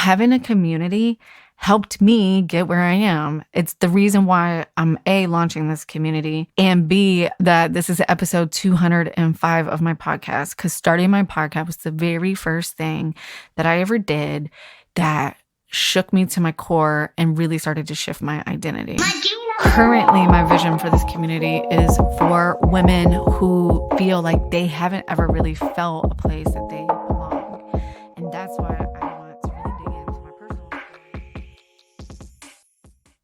having a community helped me get where I am. It's the reason why I'm A, launching this community, and B, that this is episode 205 of my podcast, because starting my podcast was the very first thing that I ever did that shook me to my core and really started to shift my identity. Currently, my vision for this community is for women who feel like they haven't ever really felt a place that they belong. And that's why I want to really dig into my personal experience.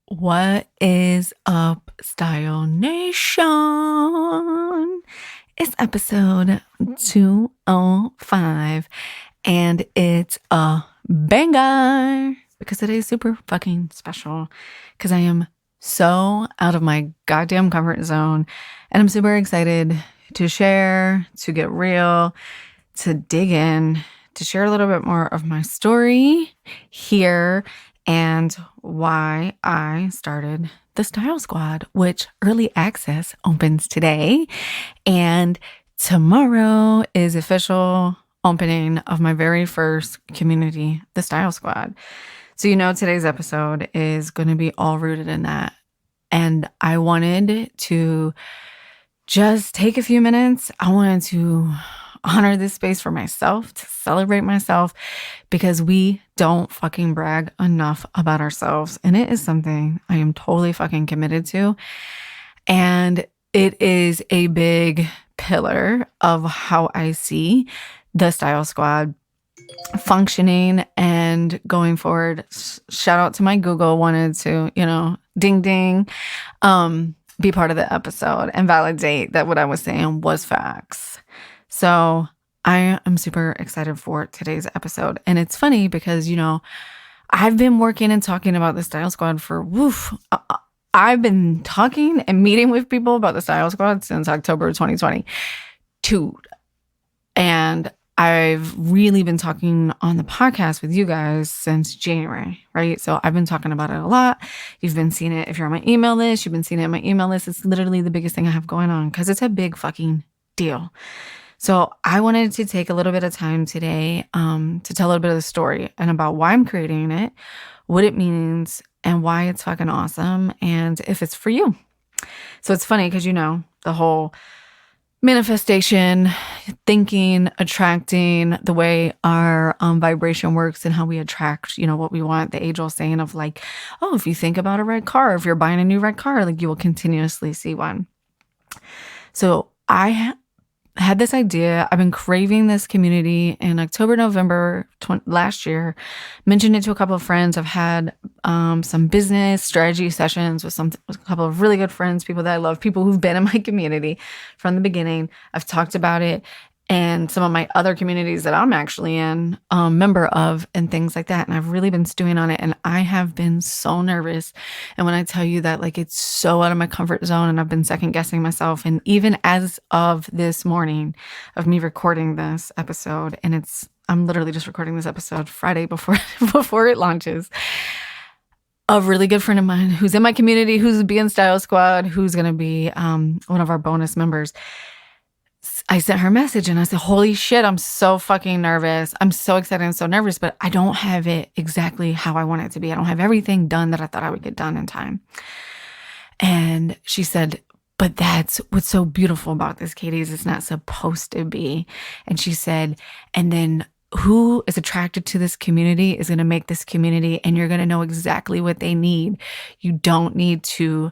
What is up, Style Nation? It's episode 205, and it's a banger because today's super fucking special because I am so out of my goddamn comfort zone, and I'm super excited to share, to get real, to dig in, to share a little bit more of my story here and why I started the Style Squad, which early access opens today, and tomorrow is official opening of my very first community, the Style Squad. So today's episode is going to be all rooted in that. And I wanted to just take a few minutes. I wanted to honor this space for myself, to celebrate myself, because we don't fucking brag enough about ourselves. And it is something I am totally fucking committed to. And it is a big pillar of how I see the Style Squad functioning and going forward. Shout out to my Google, wanted to, ding ding, be part of the episode and validate that what I was saying was facts. So I am super excited for today's episode. And it's funny because, I've been working and talking about the Style Squad for I've been talking and meeting with people about the Style Squad since October 2020. And I've really been talking on the podcast with you guys since January, right? So I've been talking about it a lot. You've been seeing it. If you're on my email list, you've been seeing it on my email list. It's literally the biggest thing I have going on because it's a big fucking deal. So I wanted to take a little bit of time today to tell a little bit of the story and about why I'm creating it, what it means, and why it's fucking awesome, and if it's for you. So it's funny because, the whole manifestation, thinking, attracting, the way our vibration works and how we attract, what we want. The age-old saying of like, oh, if you think about a red car, if you're buying a new red car, like you will continuously see one. So I had this idea. I've been craving this community in October, November last year. Mentioned it to a couple of friends. I've had some business strategy sessions with a couple of really good friends, people that I love, people who've been in my community from the beginning. I've talked about it and some of my other communities that I'm actually in, member of, and things like that. And I've really been stewing on it. And I have been so nervous. And when I tell you that, like, it's so out of my comfort zone and I've been second guessing myself. And even as of this morning of me recording this episode, and I'm literally just recording this episode Friday before it launches. A really good friend of mine who's in my community, who's being Style Squad, who's going to be one of our bonus members. I sent her a message and I said, holy shit, I'm so fucking nervous. I'm so excited and so nervous, but I don't have it exactly how I want it to be. I don't have everything done that I thought I would get done in time. And she said, but that's what's so beautiful about this, Katie, is it's not supposed to be. And she said, and then who is attracted to this community is going to make this community, and you're going to know exactly what they need. You don't need to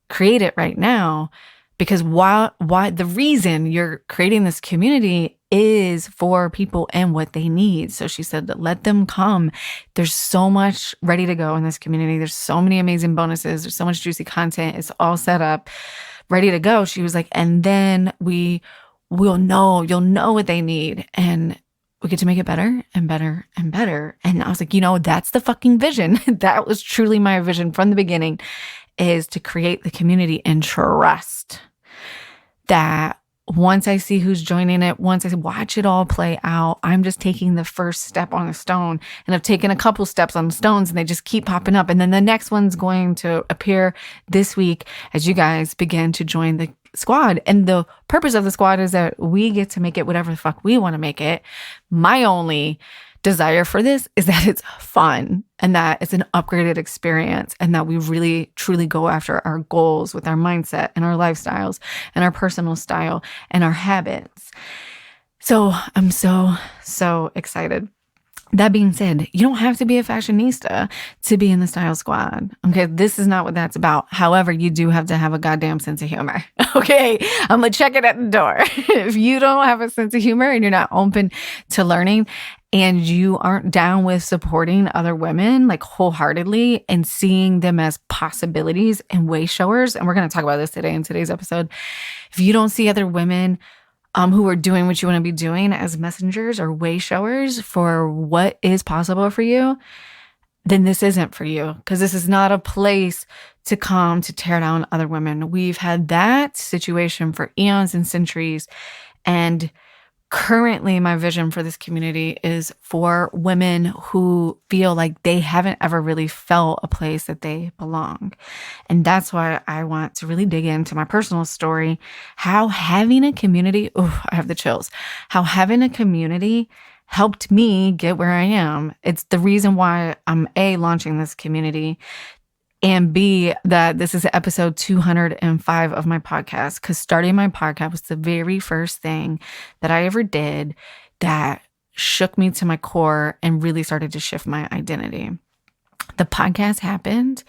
create it right now. Because why the reason you're creating this community is for people and what they need. So she said, let them come. There's so much ready to go in this community. There's so many amazing bonuses. There's so much juicy content. It's all set up, ready to go. She was like, and then you'll know what they need. And we get to make it better and better and better. And I was like, that's the fucking vision. That was truly my vision from the beginning, is to create the community and trust that once I see who's joining it, once I watch it all play out, I'm just taking the first step on the stone. And I've taken a couple steps on the stones and they just keep popping up. And then the next one's going to appear this week as you guys begin to join the squad. And the purpose of the squad is that we get to make it whatever the fuck we want to make it. My only desire for this is that it's fun and that it's an upgraded experience and that we really truly go after our goals with our mindset and our lifestyles and our personal style and our habits. So I'm so excited. That being said, you don't have to be a fashionista to be in the Style Squad. Okay, this is not what that's about. However, you do have to have a goddamn sense of humor. Okay, I'm gonna check it at the door. If you don't have a sense of humor and you're not open to learning and you aren't down with supporting other women like wholeheartedly and seeing them as possibilities and way showers, and we're gonna talk about this today in today's episode. If you don't see other women who are doing what you want to be doing as messengers or way showers for what is possible for you, then this isn't for you, because this is not a place to come to tear down other women. We've had that situation for eons and centuries. And currently my vision for this community is for women who feel like they haven't ever really felt a place that they belong. And that's why I want to really dig into my personal story, how having a community, I have the chills, how having a community helped me get where I am. It's the reason why I'm launching this community, and B, that this is episode 205 of my podcast, because starting my podcast was the very first thing that I ever did that shook me to my core and really started to shift my identity. The podcast happened,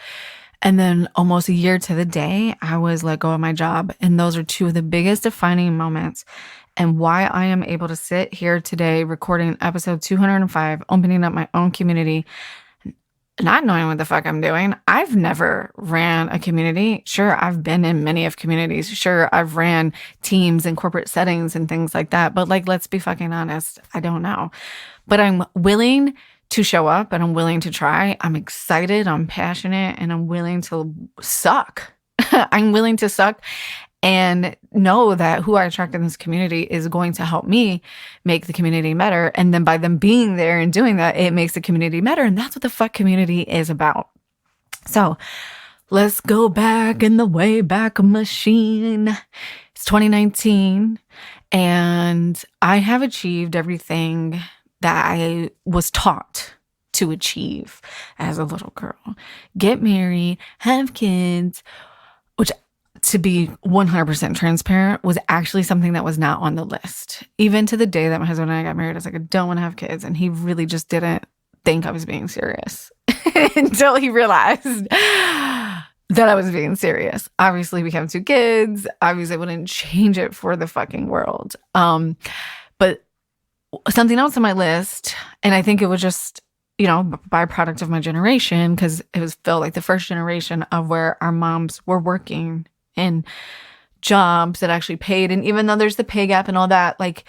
and then almost a year to the day, I was let go of my job. And those are two of the biggest defining moments, and why I am able to sit here today recording episode 205, opening up my own community, not knowing what the fuck I'm doing. I've never ran a community. Sure, I've been in many of communities. Sure, I've ran teams and corporate settings and things like that. But like, let's be fucking honest, I don't know. But I'm willing to show up and I'm willing to try. I'm excited, I'm passionate, and I'm willing to suck. I'm willing to suck and know that who I attract in this community is going to help me make the community better. And then by them being there and doing that, it makes the community better. And that's what the fuck community is about. So let's go back in the way back machine. It's 2019 and I have achieved everything that I was taught to achieve as a little girl. Get married, have kids, which, to be 100% transparent, was actually something that was not on the list. Even to the day that my husband and I got married, I was like, I don't want to have kids. And he really just didn't think I was being serious until he realized that I was being serious. Obviously, we have 2 kids. Obviously, I wouldn't change it for the fucking world. But something else on my list, and I think it was just, byproduct of my generation, because it felt like the first generation of where our moms were working in jobs that actually paid. And even though there's the pay gap and all that, like,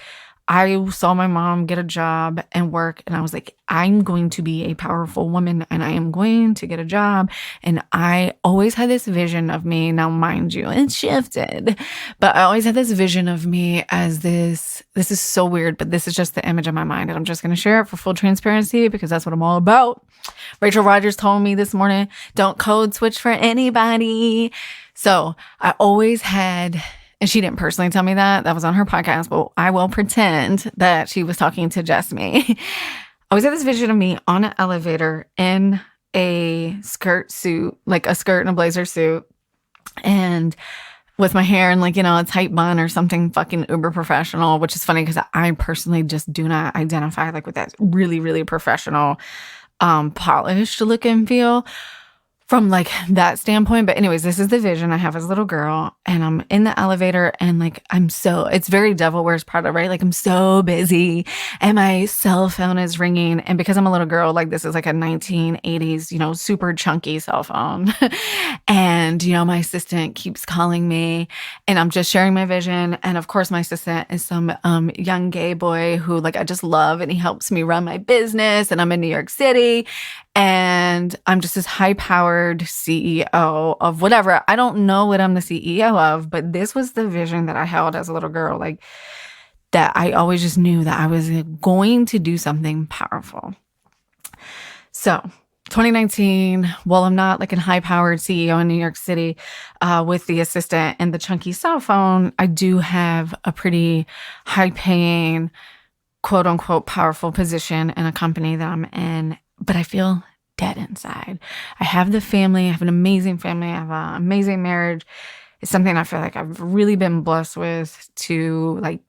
I saw my mom get a job and work, and I was like, I'm going to be a powerful woman and I am going to get a job. And I always had this vision of me. Now, mind you, it shifted, but I always had this vision of me as this is so weird, but this is just the image of my mind. And I'm just going to share it for full transparency because that's what I'm all about. Rachel Rodgers told me this morning, don't code switch for anybody. So I always had, and she didn't personally tell me that. That was on her podcast, but I will pretend that she was talking to just me. I always had this vision of me on an elevator in a skirt suit, like a skirt and a blazer suit, and with my hair in like, a tight bun or something fucking uber professional, which is funny because I personally just do not identify like with that really, really professional, polished look and feel from like that standpoint. But anyways, this is the vision I have as a little girl, and I'm in the elevator and like, it's very Devil Wears Prada, right? Like, I'm so busy and my cell phone is ringing. And because I'm a little girl, like, this is like a 1980s, super chunky cell phone. And, my assistant keeps calling me and I'm just sharing my vision. And of course my assistant is some young gay boy who like, I just love, and he helps me run my business, and I'm in New York City. And I'm just this high-powered CEO of whatever. I don't know what I'm the CEO of, but this was the vision that I held as a little girl. Like, that I always just knew that I was going to do something powerful. So 2019, while I'm not like a high-powered CEO in New York City with the assistant and the chunky cell phone, I do have a pretty high-paying quote unquote powerful position in a company that I'm in, but I feel dead inside. I have the family. I have an amazing family. I have an amazing marriage. It's something I feel like I've really been blessed with to like,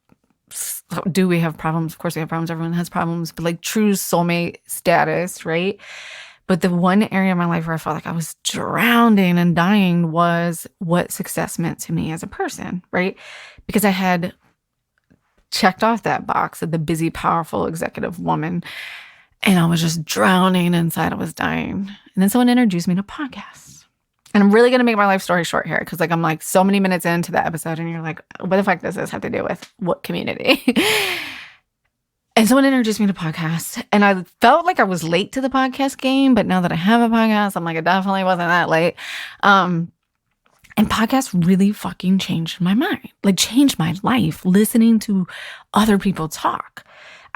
do we have problems? Of course we have problems. Everyone has problems, but like true soulmate status, right? But the one area of my life where I felt like I was drowning and dying was what success meant to me as a person, right? Because I had checked off that box of the busy, powerful executive woman, and I was just drowning inside. I was dying. And then someone introduced me to podcasts. And I'm really going to make my life story short here because like I'm like so many minutes into the episode and you're like, what the fuck does this have to do with what community? And someone introduced me to podcasts, and I felt like I was late to the podcast game, but now that I have a podcast, I'm like, it definitely wasn't that late. And podcasts really fucking changed my mind, like changed my life, listening to other people talk.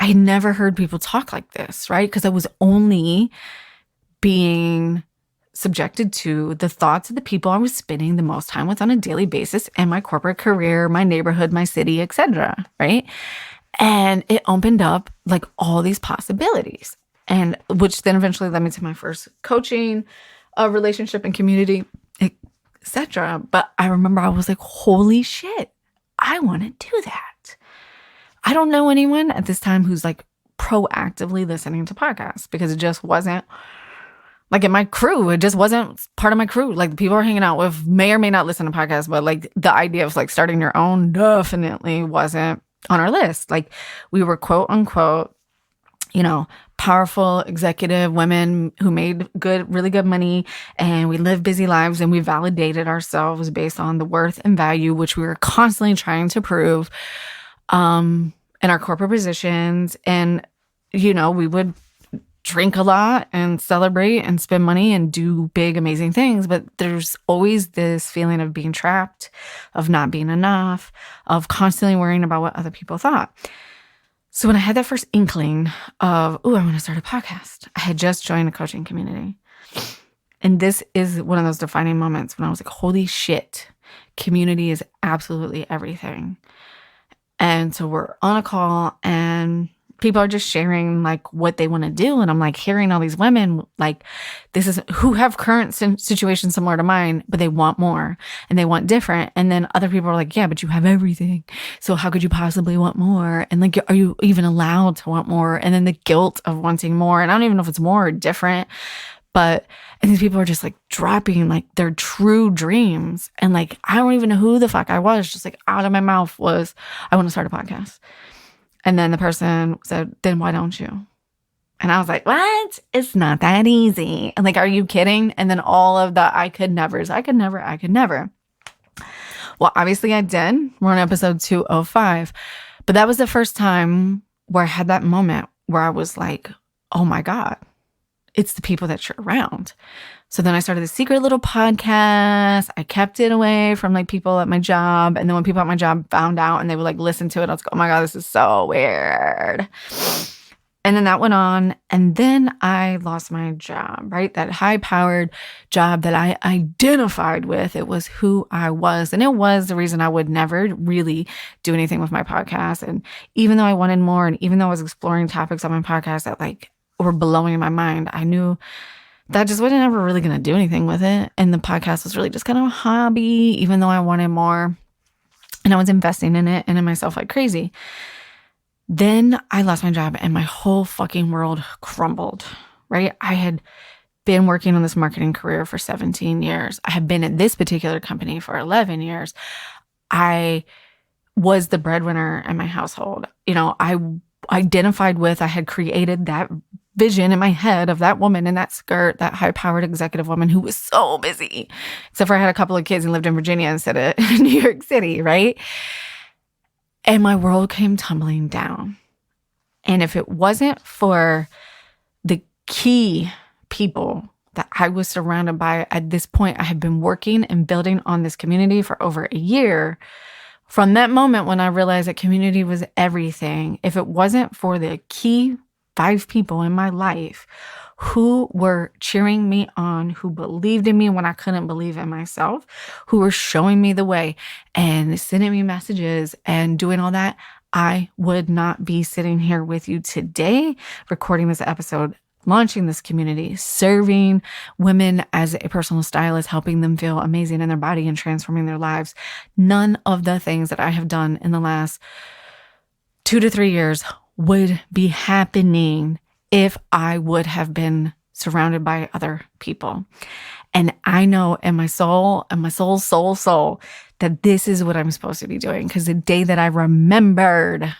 I had never heard people talk like this, right? Because I was only being subjected to the thoughts of the people I was spending the most time with on a daily basis in my corporate career, my neighborhood, my city, etc., right? And it opened up like all these possibilities, and which then eventually led me to my first coaching relationship and community, etc. But I remember I was like, holy shit, I want to do that. I don't know anyone at this time who's like proactively listening to podcasts because it just wasn't like in my crew. It just wasn't part of my crew. Like the people we're hanging out with may or may not listen to podcasts, but like the idea of like starting your own definitely wasn't on our list. Like we were quote unquote, you know, powerful executive women who made really good money, and we lived busy lives, and we validated ourselves based on the worth and value, which we were constantly trying to prove in our corporate positions. And, you know, we would drink a lot and celebrate and spend money and do big, amazing things. But there's always this feeling of being trapped, of not being enough, of constantly worrying about what other people thought. So when I had that first inkling of, I want to start a podcast, I had just joined a coaching community. And this is one of those defining moments when I was like, holy shit, community is absolutely everything. And so we're on a call and people are just sharing like what they want to do. And I'm like hearing all these women like who have current situations similar to mine, but they want more and they want different. And then other people are like, yeah, but you have everything. So how could you possibly want more? And like, are you even allowed to want more? And then the guilt of wanting more. And I don't even know if it's more or different, and these people are just like dropping like their true dreams. And like, I don't even know who the fuck I was. Just like out of my mouth was, I want to start a podcast. And then the person said, then why don't you? And I was like, what? It's not that easy. And like, are you kidding? And then all of the I could never. Well, obviously I did. We're on episode 205. But that was the first time where I had that moment where I was like, oh my God, it's the people that you're around. So then I started this secret little podcast. I kept it away from like people at my job. And then when people at my job found out and they would like listen to it, I was like, oh my God, this is so weird. And then that went on. And then I lost my job, right? That high-powered job that I identified with. It was who I was. And it was the reason I would never really do anything with my podcast. And even though I wanted more, and even though I was exploring topics on my podcast that like were blowing my mind, I knew that just wasn't ever really going to do anything with it. And the podcast was really just kind of a hobby, even though I wanted more. And I was investing in it and in myself like crazy. Then I lost my job and my whole fucking world crumbled, right? I had been working on this marketing career for 17 years. I had been at this particular company for 11 years. I was the breadwinner in my household. You know, I had created that vision in my head of that woman in that skirt, that high-powered executive woman who was so busy, except for I had a couple of kids and lived in Virginia instead of New York City, right? And my world came tumbling down. And if it wasn't for the key people that I was surrounded by at this point, I had been working and building on this community for over a year. From that moment when I realized that community was everything, if it wasn't for the key 5 people in my life who were cheering me on, who believed in me when I couldn't believe in myself, who were showing me the way and sending me messages and doing all that, I would not be sitting here with you today, recording this episode, launching this community, serving women as a personal stylist, helping them feel amazing in their body and transforming their lives. None of the things that I have done in the last 2 to 3 years would be happening if I would have been surrounded by other people. And I know in my soul, that this is what I'm supposed to be doing. Because the day that I remembered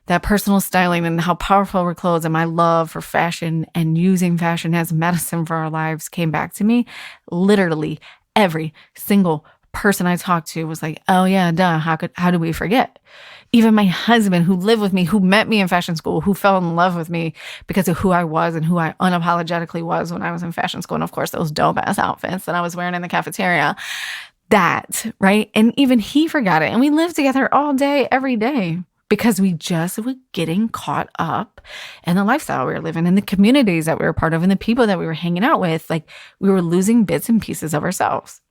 that personal styling and how powerful our clothes and my love for fashion and using fashion as medicine for our lives came back to me, literally every single person I talked to was like, oh yeah, duh, how do we forget? Even my husband, who lived with me, who met me in fashion school, who fell in love with me because of who I was and who I unapologetically was when I was in fashion school. And of course, those dope ass outfits that I was wearing in the cafeteria. That, right? And even he forgot it. And we lived together all day, every day, because we just were getting caught up in the lifestyle we were living, in the communities that we were part of, and the people that we were hanging out with. Like, we were losing bits and pieces of ourselves.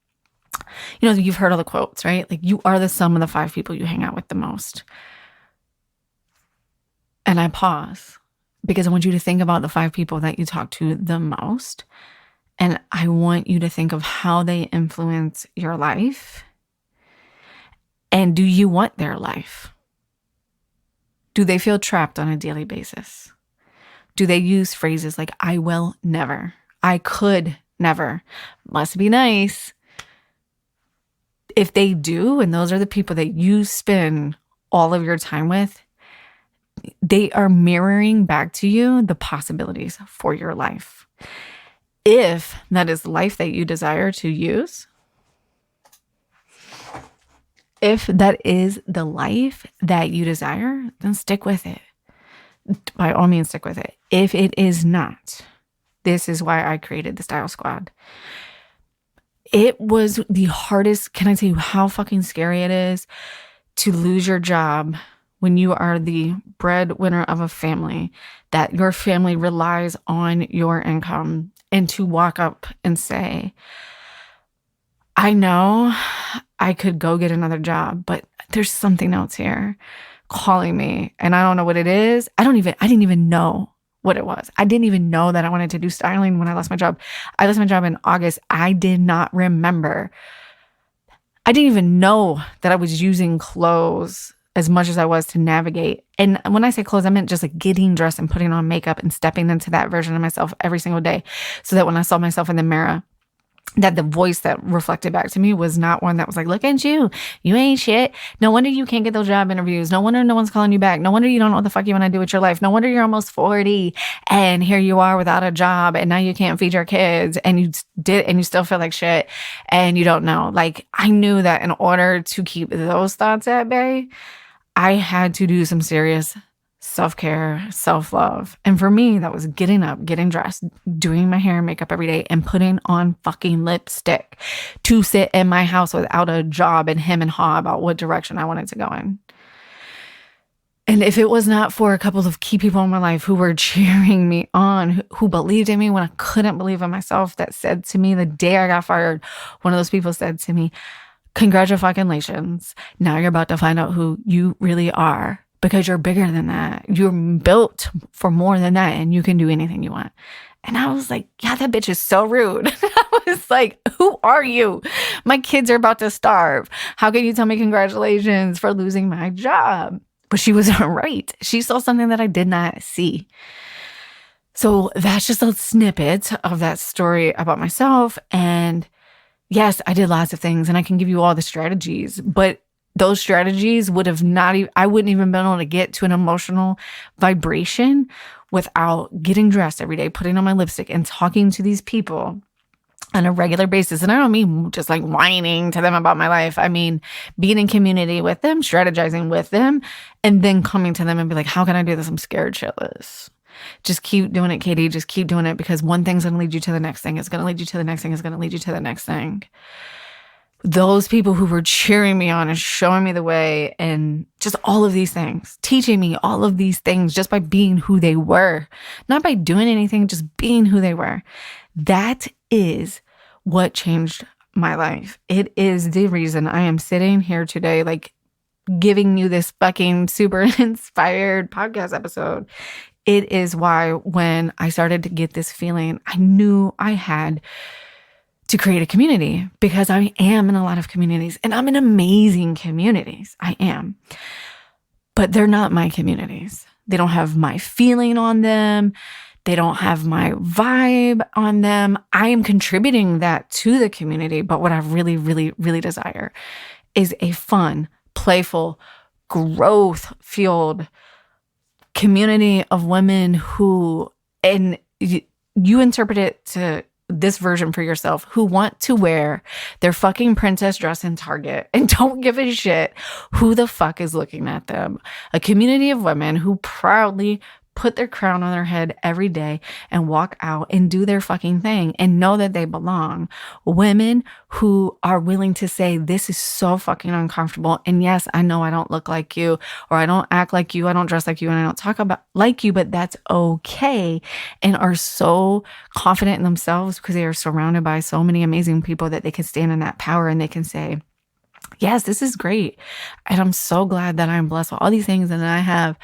You know, you've heard all the quotes, right? Like, you are the sum of the 5 people you hang out with the most. And I pause because I want you to think about the 5 people that you talk to the most. And I want you to think of how they influence your life. And do you want their life? Do they feel trapped on a daily basis? Do they use phrases like, I will never, I could never, must be nice? If they do, and those are the people that you spend all of your time with, they are mirroring back to you the possibilities for your life. If that is the life that you desire to use, if that is the life that you desire, then stick with it. By all means, stick with it. If it is not, this is why I created the Style Squad. It was the hardest. Can I tell you how fucking scary it is to lose your job when you are the breadwinner of a family, that your family relies on your income, and to walk up and say, I know I could go get another job, but there's something else here calling me, and I don't know what it is. I didn't even know what it was. I didn't even know that I wanted to do styling when I lost my job. I lost my job in August. I did not remember. I didn't even know that I was using clothes as much as I was to navigate. And when I say clothes, I meant just like getting dressed and putting on makeup and stepping into that version of myself every single day, so that when I saw myself in the mirror, that the voice that reflected back to me was not one that was like, look at you, you ain't shit. No wonder you can't get those job interviews. No wonder no one's calling you back. No wonder you don't know what the fuck you want to do with your life. No wonder you're almost 40 and here you are without a job and now you can't feed your kids and you still feel like shit and you don't know. Like, I knew that in order to keep those thoughts at bay, I had to do some serious self-care, self-love. And for me, that was getting up, getting dressed, doing my hair and makeup every day, and putting on fucking lipstick to sit in my house without a job and hem and haw about what direction I wanted to go in. And if it was not for a couple of key people in my life who were cheering me on, who believed in me when I couldn't believe in myself, that said to me the day I got fired, one of those people said to me, congratulations. Now you're about to find out who you really are, because you're bigger than that. You're built for more than that, and you can do anything you want. And I was like, yeah, that bitch is so rude. I was like, who are you? My kids are about to starve. How can you tell me congratulations for losing my job? But she was right. She saw something that I did not see. So that's just a snippet of that story about myself. And yes, I did lots of things, and I can give you all the strategies, but those strategies would have not even, I wouldn't even been able to get to an emotional vibration without getting dressed every day, putting on my lipstick, and talking to these people on a regular basis. And I don't mean just like whining to them about my life. I mean, being in community with them, strategizing with them, and then coming to them and be like, how can I do this? I'm scared shitless. Just keep doing it, Katie. Just keep doing it, because one thing's going to lead you to the next thing. It's going to lead you to the next thing. It's going to lead you to the next thing. Those people who were cheering me on and showing me the way, and just all of these things, teaching me all of these things just by being who they were, not by doing anything, just being who they were. That is what changed my life. It is the reason I am sitting here today, like giving you this fucking super inspired podcast episode. It is why when I started to get this feeling, I knew I had to create a community, because I am in a lot of communities and I'm in amazing communities. I am. But they're not my communities. They don't have my feeling on them. They don't have my vibe on them. I am contributing that to the community. But what I really, really, really desire is a fun, playful, growth-fueled community of women who, and you interpret it to this version for yourself, who want to wear their fucking princess dress in Target and don't give a shit who the fuck is looking at them. A community of women who proudly put their crown on their head every day and walk out and do their fucking thing and know that they belong. Women who are willing to say, this is so fucking uncomfortable. And yes, I know I don't look like you, or I don't act like you, I don't dress like you, and I don't talk about like you, but that's okay. And are so confident in themselves because they are surrounded by so many amazing people that they can stand in that power and they can say, yes, this is great. And I'm so glad that I'm blessed with all these things and that I have,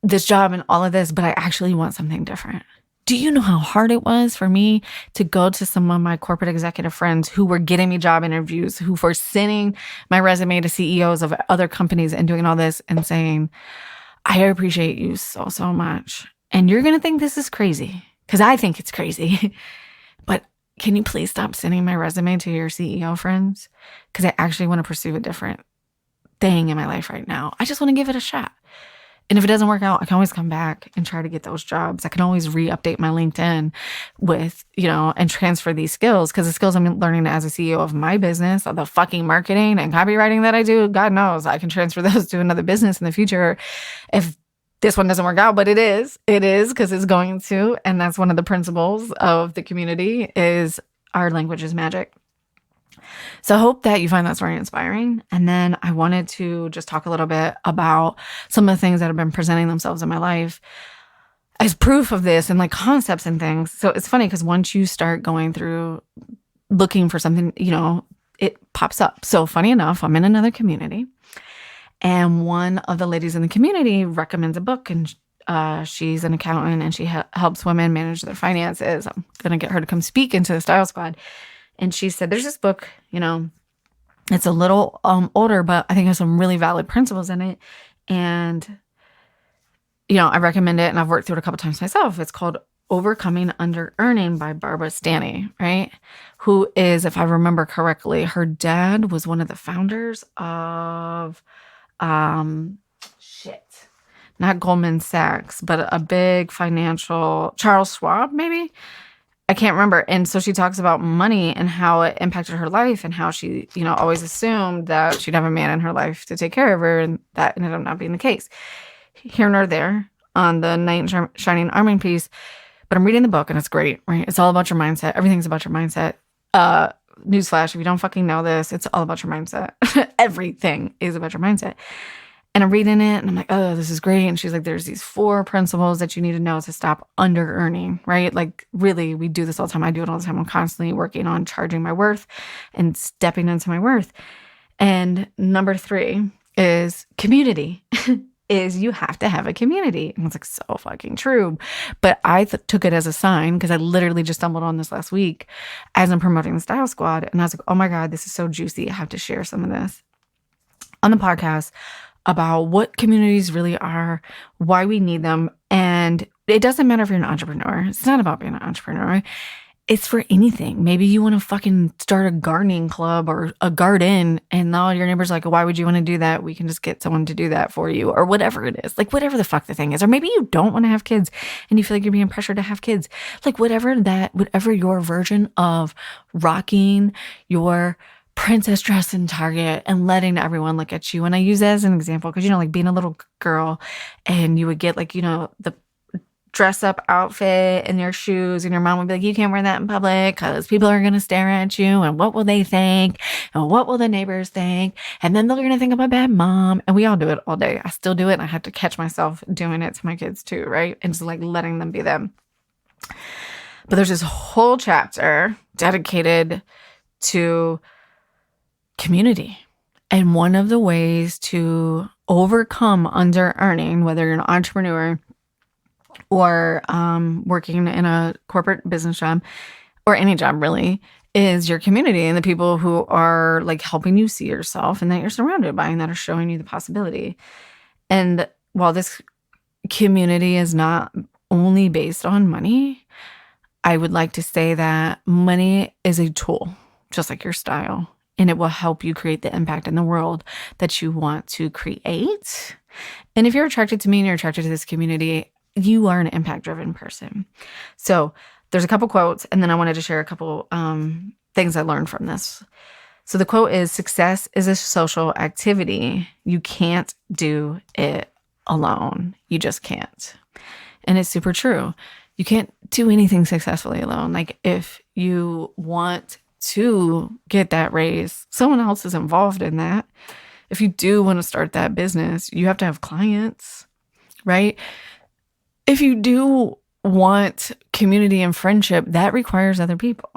this job and all of this, but I actually want something different. Do you know how hard it was for me to go to some of my corporate executive friends who were getting me job interviews, who were sending my resume to CEOs of other companies and doing all this and saying, I appreciate you so, so much. And you're going to think this is crazy, because I think it's crazy. But can you please stop sending my resume to your CEO friends? Because I actually want to pursue a different thing in my life right now. I just want to give it a shot. And if it doesn't work out, I can always come back and try to get those jobs. I can always re-update my LinkedIn with, and transfer these skills, because the skills I'm learning as a CEO of my business, of the fucking marketing and copywriting that I do, God knows I can transfer those to another business in the future if this one doesn't work out. But it is because it's going to. And that's one of the principles of the community, is our language is magic. So I hope that you find that story inspiring. And then I wanted to just talk a little bit about some of the things that have been presenting themselves in my life as proof of this, and like concepts and things. So it's funny because once you start going through looking for something, it pops up. So funny enough, I'm in another community, and one of the ladies in the community recommends a book, and she's an accountant and she helps women manage their finances. I'm going to get her to come speak into the Style Squad. And she said, there's this book, it's a little older, but I think there's some really valid principles in it. And, I recommend it, and I've worked through it a couple times myself. It's called Overcoming Under Earning by Barbara Stanny, right? Who is, if I remember correctly, her dad was one of the founders of, not Goldman Sachs, but a big financial, Charles Schwab, maybe? I can't remember. And so she talks about money and how it impacted her life, and how she, always assumed that she'd have a man in her life to take care of her. And that ended up not being the case. Here nor there on the Knight in Shining Armor piece. But I'm reading the book and it's great, right? It's all about your mindset. Everything's about your mindset. Newsflash, if you don't fucking know this, it's all about your mindset. Everything is about your mindset. And I'm reading it and I'm like, oh, this is great. And she's like, there's these 4 principles that you need to know to stop under earning, right? Like, really, we do this all the time. I do it all the time. I'm constantly working on charging my worth and stepping into my worth. And number 3 is community. Is you have to have a community. And it's like, so fucking true. But I took it as a sign, because I literally just stumbled on this last week as I'm promoting the Style Squad. And I was like, oh my God, this is so juicy. I have to share some of this on the podcast about what communities really are, why we need them. And it doesn't matter if you're an entrepreneur. It's not about being an entrepreneur. It's for anything. Maybe you want to fucking start a gardening club or a garden, and all your neighbors are like, why would you want to do that? We can just get someone to do that for you, or whatever it is. Like, whatever the fuck the thing is. Or maybe you don't want to have kids and you feel like you're being pressured to have kids. Like, whatever your version of rocking your princess dress in Target and letting everyone look at you. And I use that as an example because, like being a little girl, and you would get like, the dress up outfit and your shoes, and your mom would be like, you can't wear that in public because people are going to stare at you, and what will they think, and what will the neighbors think, and then they're going to think I'm a bad mom. And we all do it all day. I still do it, and I have to catch myself doing it to my kids too, right? And just like letting them be them. But there's this whole chapter dedicated to community And one of the ways to overcome under earning, whether you're an entrepreneur or working in a corporate business job or any job really, is your community and the people who are like helping you see yourself and that you're surrounded by and that are showing you the possibility. And while this community is not only based on money, I would like to say that money is a tool, just like your style, and it will help you create the impact in the world that you want to create. And if you're attracted to me and you're attracted to this community, you are an impact-driven person. So there's a couple quotes, and then I wanted to share a couple things I learned from this. So the quote is, "Success is a social activity. You can't do it alone. You just can't." And it's super true. You can't do anything successfully alone. Like if you want to get that raise, someone else is involved in that. If you do want to start that business, you have to have clients, right? If you do want community and friendship, that requires other people.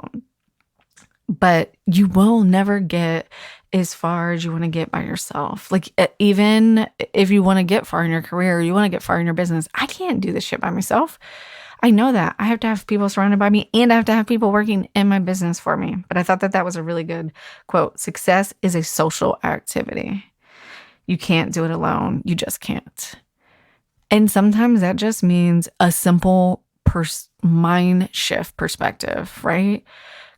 But you will never get as far as you want to get by yourself. Like even if you want to get far in your career, or you want to get far in your business, I can't do this shit by myself. I know that. I have to have people surrounded by me, and I have to have people working in my business for me. But I thought that that was a really good quote. Success is a social activity. You can't do it alone. You just can't. And sometimes that just means a simple mind shift perspective, right?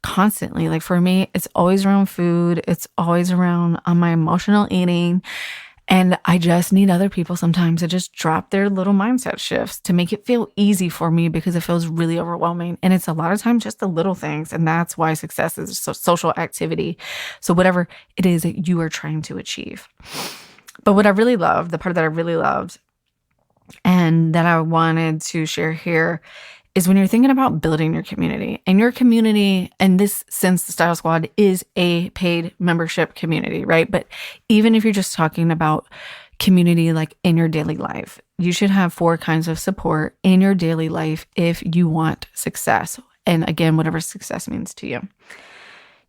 Constantly. Like for me, it's always around food. It's always around my emotional eating. And I just need other people sometimes to just drop their little mindset shifts to make it feel easy for me, because it feels really overwhelming. And it's a lot of times just the little things. And that's why success is a social activity. So whatever it is that you are trying to achieve. But what I really loved, the part that I really loved and that I wanted to share here, is when you're thinking about building your community. And your community, and this, since the Style Squad is a paid membership community, right? But even if you're just talking about community like in your daily life, you should have 4 kinds of support in your daily life if you want success. And again, whatever success means to you.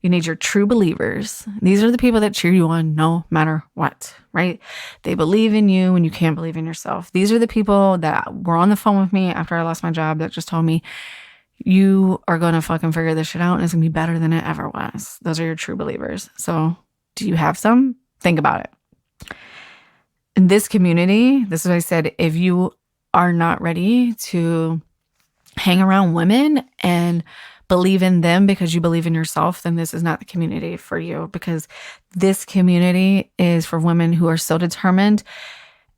You need your true believers. These are the people that cheer you on no matter what, right? They believe in you when you can't believe in yourself. These are the people that were on the phone with me after I lost my job that just told me, you are going to fucking figure this shit out and it's going to be better than it ever was. Those are your true believers. So do you have some? Think about it. In this community, this is what I said, if you are not ready to hang around women and believe in them because you believe in yourself, then this is not the community for you, because this community is for women who are so determined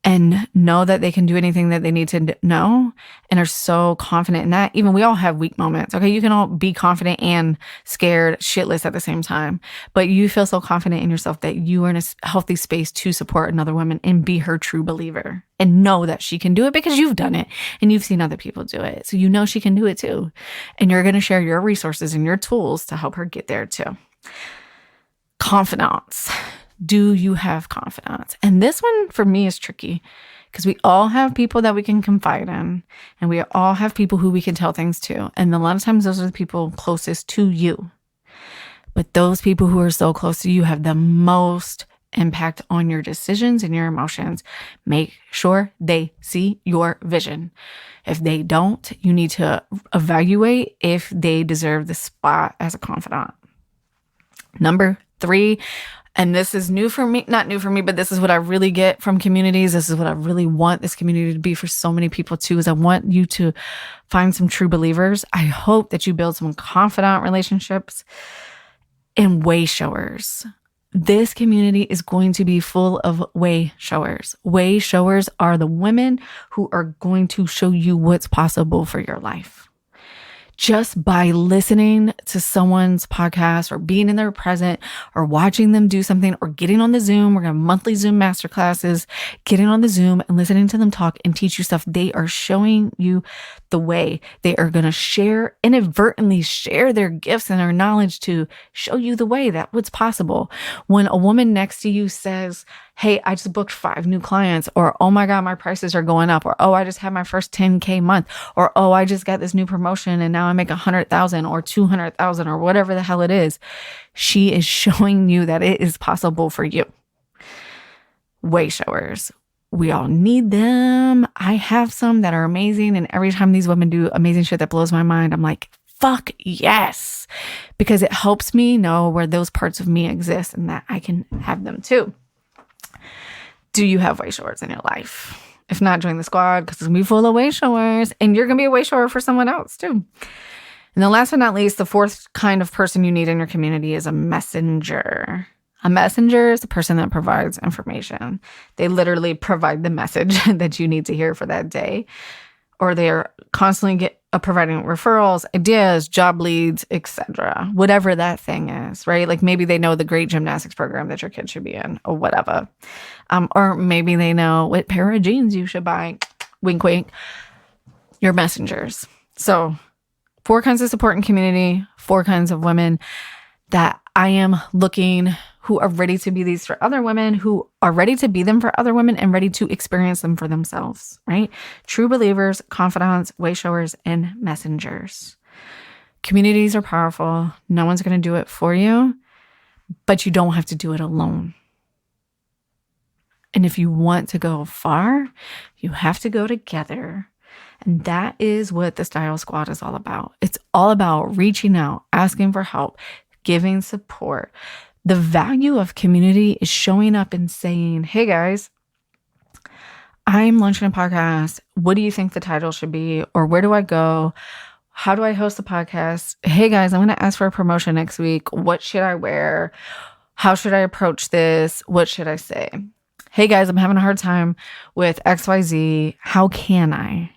and know that they can do anything that they need to know and are so confident in that. Even we all have weak moments. Okay. You can all be confident and scared shitless at the same time, but you feel so confident in yourself that you are in a healthy space to support another woman and be her true believer and know that she can do it because you've done it and you've seen other people do it. So you know she can do it too. And you're going to share your resources and your tools to help her get there too. Confidence. Do you have confidence? And this one for me is tricky because we all have people that we can confide in and we all have people who we can tell things to. And a lot of times those are the people closest to you. But those people who are so close to you have the most impact on your decisions and your emotions. Make sure they see your vision. If they don't, you need to evaluate if they deserve the spot as a confidant. Number 3, and this is new for me, not new for me, but this is what I really get from communities. This is what I really want this community to be for so many people too, is I want you to find some true believers. I hope that you build some confidant relationships and way showers. This community is going to be full of way showers. Way showers are the women who are going to show you what's possible for your life. Just by listening to someone's podcast or being in their present or watching them do something or getting on the Zoom, we're going to have monthly Zoom masterclasses, getting on the Zoom and listening to them talk and teach you stuff. They are showing you the way. They are going to inadvertently share their gifts and their knowledge to show you the way that what's possible. When a woman next to you says, hey, I just booked 5 new clients, or, oh my God, my prices are going up, or, oh, I just had my first 10K month, or, oh, I just got this new promotion and now I make 100,000 or 200,000 or whatever the hell it is. She is showing you that it is possible for you. way showers. We all need them. I have some that are amazing. And every time these women do amazing shit that blows my mind, I'm like, fuck yes. Because it helps me know where those parts of me exist and that I can have them too. Do you have way showers in your life? If not, join the squad because it's going to be full of way showers. And you're going to be a way shower for someone else too. And then last but not least, the fourth kind of person you need in your community is a messenger. A messenger is the person that provides information. They literally provide the message that you need to hear for that day. Or they are constantly providing referrals, ideas, job leads, etc. Whatever that thing is, right? Like maybe they know the great gymnastics program that your kid should be in or whatever. Or maybe they know what pair of jeans you should buy. Wink, wink. Your messengers. So 4 kinds of support in community, 4 kinds of women that I am looking who are ready to be these for other women, who are ready to be them for other women and ready to experience them for themselves, right? True believers, confidants, way showers, and messengers. Communities are powerful. No one's going to do it for you, but you don't have to do it alone. And if you want to go far, you have to go together. And that is what the Style Squad is all about. It's all about reaching out, asking for help, giving support. The value of community is showing up and saying, hey guys, I'm launching a podcast. What do you think the title should be? Or where do I go? How do I host the podcast? Hey guys, I'm going to ask for a promotion next week. What should I wear? How should I approach this? What should I say? Hey guys, I'm having a hard time with XYZ. How can I?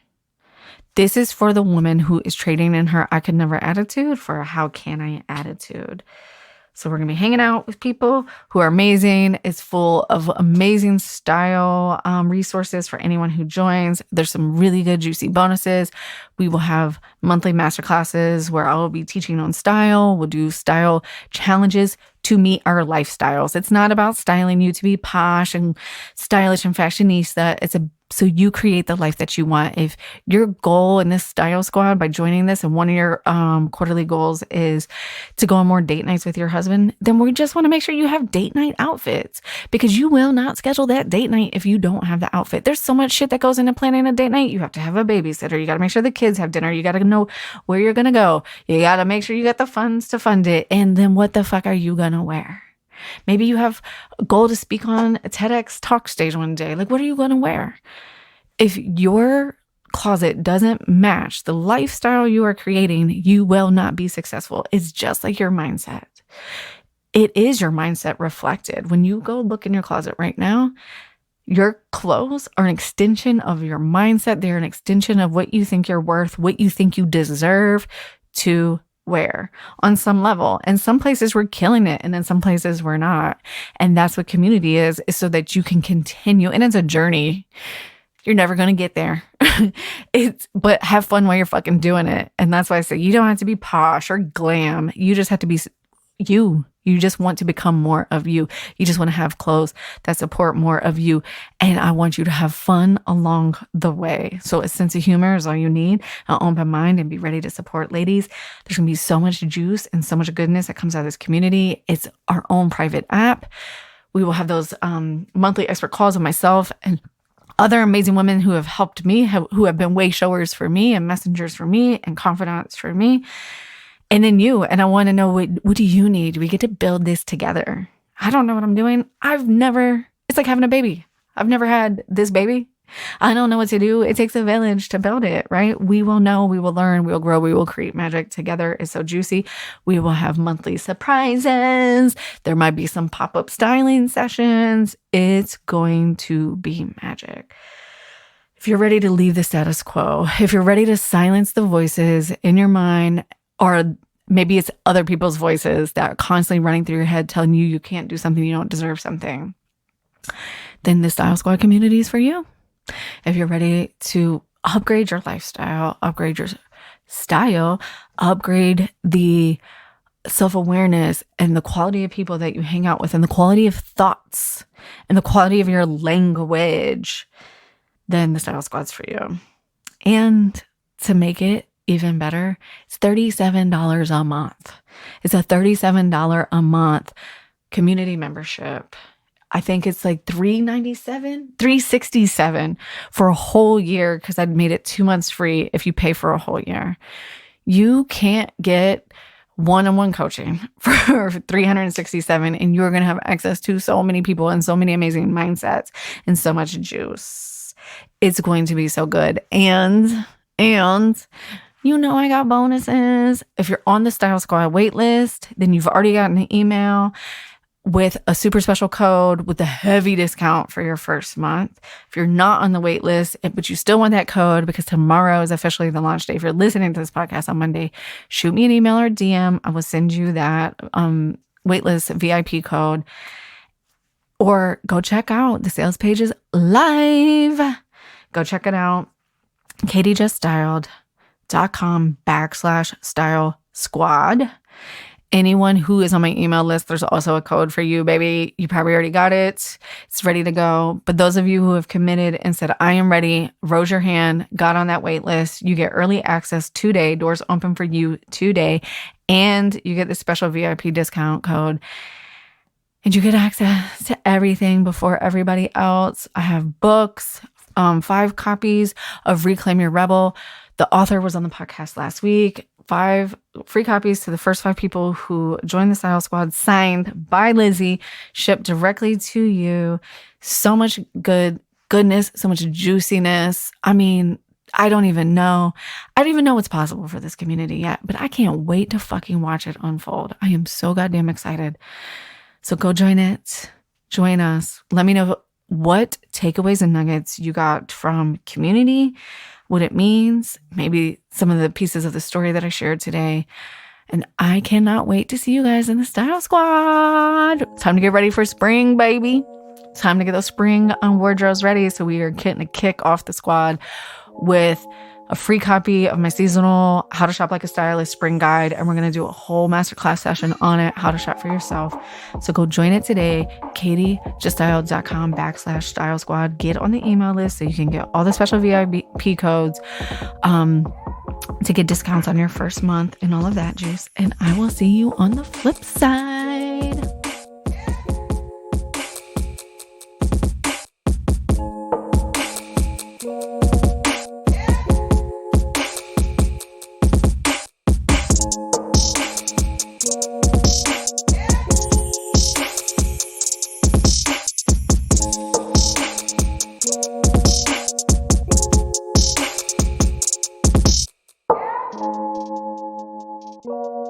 This is for the woman who is trading in her I could never attitude for a how can I attitude. So we're going to be hanging out with people who are amazing. It's full of amazing style resources for anyone who joins. There's some really good juicy bonuses. We will have monthly masterclasses where I will be teaching on style. We'll do style challenges to meet our lifestyles. It's not about styling you to be posh and stylish and fashionista. So you create the life that you want. If your goal in this Style Squad by joining this and one of your quarterly goals is to go on more date nights with your husband, then we just want to make sure you have date night outfits because you will not schedule that date night if you don't have the outfit. There's so much shit that goes into planning a date night. You have to have a babysitter. You got to make sure the kids have dinner. You got to know where you're going to go. You got to make sure you got the funds to fund it. And then what the fuck are you going to wear? Maybe you have a goal to speak on a TEDx talk stage one day. Like, what are you going to wear? If your closet doesn't match the lifestyle you are creating, you will not be successful. It's just like your mindset. It is your mindset reflected. When you go look in your closet right now, your clothes are an extension of your mindset. They're an extension of what you think you're worth, what you think you deserve to wear on some level. And some places we're killing it. And in some places we're not. And that's what community is so that you can continue. And it's a journey. You're never going to get there. But have fun while you're fucking doing it. And that's why I say you don't have to be posh or glam. You just have to be you. You just want to become more of you. You just want to have clothes that support more of you. And I want you to have fun along the way. So a sense of humor is all you need. An open mind and be ready to support ladies. There's going to be so much juice and so much goodness that comes out of this community. It's our own private app. We will have those monthly expert calls with myself and other amazing women who have helped me, who have been way showers for me and messengers for me and confidants for me. And then you. And I want to know, what do you need? We get to build this together. I don't know what I'm doing. It's like having a baby. I've never had this baby. I don't know what to do. It takes a village to build it, right? We will know, we will learn, we will grow, we will create magic together. It's so juicy. We will have monthly surprises. There might be some pop-up styling sessions. It's going to be magic. If you're ready to leave the status quo, if you're ready to silence the voices in your mind, or maybe it's other people's voices that are constantly running through your head telling you can't do something, you don't deserve something, then the Style Squad community is for you. If you're ready to upgrade your lifestyle, upgrade your style, upgrade the self-awareness and the quality of people that you hang out with and the quality of thoughts and the quality of your language, then the Style Squad's for you. And to make it even better, it's $37 a month. It's a $37 a month community membership. I think it's like $367 for a whole year because I'd made it 2 months free if you pay for a whole year. You can't get one-on-one coaching for $367 and you're going to have access to so many people and so many amazing mindsets and so much juice. It's going to be so good. And you know, I got bonuses. If you're on the Style Squad waitlist, then you've already gotten an email with a super special code with a heavy discount for your first month. If you're not on the wait list, but you still want that code because tomorrow is officially the launch day. If you're listening to this podcast on Monday, shoot me an email or DM. I will send you that waitlist VIP code. Or go check out the sales pages live. Go check it out. KatieJustStyled.com/style squad. Anyone who is on my email list, there's also a code for you, baby. You probably already got it. It's ready to go. But those of you who have committed and said, I am ready, rose your hand, got on that wait list, you get early access today. Doors open for you today. And you get the special VIP discount code. And you get access to everything before everybody else. I have books, 5 copies of Reclaim Your Rebel. The author was on the podcast last week. 5 free copies to the first 5 people who join the Style Squad, signed by Lizzie, shipped directly to you. So much goodness, so much juiciness. I mean, I don't even know what's possible for this community yet, but I can't wait to fucking watch it unfold. I am so goddamn excited. So go join it. Join us. Let me know what takeaways and nuggets you got from community, what it means, maybe some of the pieces of the story that I shared today. And I cannot wait to see you guys in the Style Squad. It's time to get ready for spring, baby. It's time to get those spring wardrobes ready. So we are getting to kick off the squad with a free copy of my seasonal How to Shop Like a Stylist spring guide. And we're going to do a whole masterclass session on it, how to shop for yourself. So go join it today, KatieJustStyled.com/style squad. Get on the email list so you can get all the special VIP codes to get discounts on your first month and all of that juice. And I will see you on the flip side. Thank you.